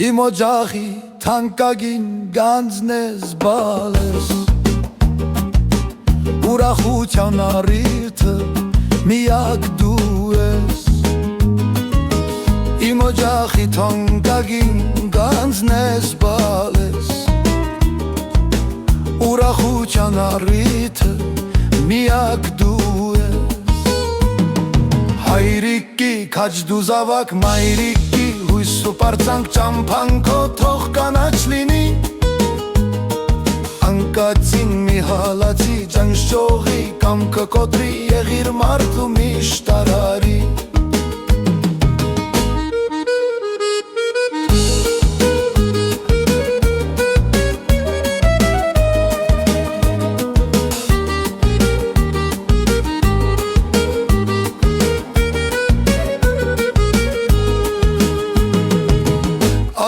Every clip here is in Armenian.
Իմ օջախի թանկագին գանձն ես բալես Ուրախության առիթը միակ դու ես Իմ օջախի թանկագին գանձն ես բալես Ուրախության առիթը միակ դու ես Հայրիկի քաջ դու զավակ մայրիկի Հույս ու պարծանք ճամփան քո թող կանաչ լինի Անկացին մի հալացի ճանշողի կամքը կոտրի եղիր մարդ ու միշտ արարի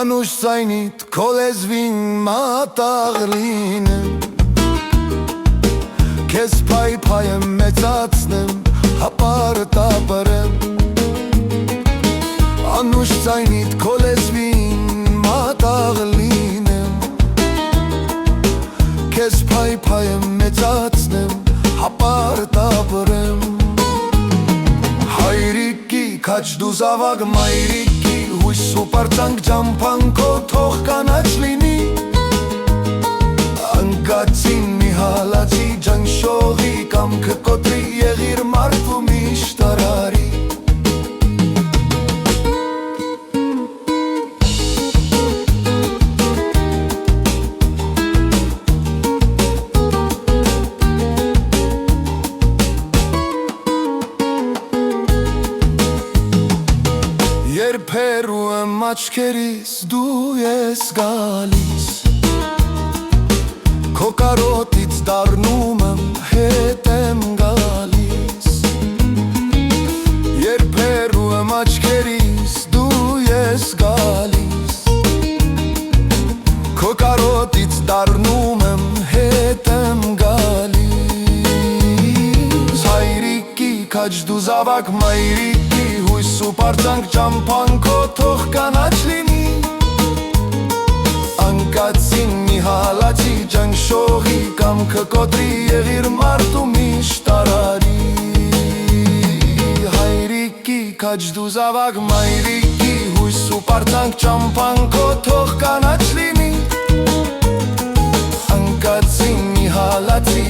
Անուշ զայնիդ քո լեզվին մատաղ լինեմ Քեզ փայփայեմ մեծացնեմ հապարտաբրեմ Անուշ զայնիդ քո լեզվին մատաղ լինեմ Քեզ փայփայեմ մեծացնեմ հապարտաբրեմ Հայրիկի քաջ դու զավակ մայրիկի Հույս ու պարծանք ճամփան քո թող կանաչ լինի Անկացին մի հալացի ճանշողի կամքը կոտրի եղիր մարդ ու միշտ արարի Երբ հեռու եմ աչքերիս դու ես գալիս Քո կարոտից դառնում եմ հետ եմ գալիս Երբ հեռու եմ աչքերիս դու ես գալիս Քո կարոտից դառնում եմ հետ եմ գալիս Հայրիկի քաջ դու զավակ մայրիկի Հույս ու պարծանք ճամփան քո թող կանաչ լինի Անկացին մի հալացի ճանշողի կամքը կոտրի եղիր մարդ ու միշտ արարի Հայրիկի քաջ դու զավակ մայրիկի Հույս ու պարծանք ճամփան քո թող կանաչ լինի Անկացին մի հալացի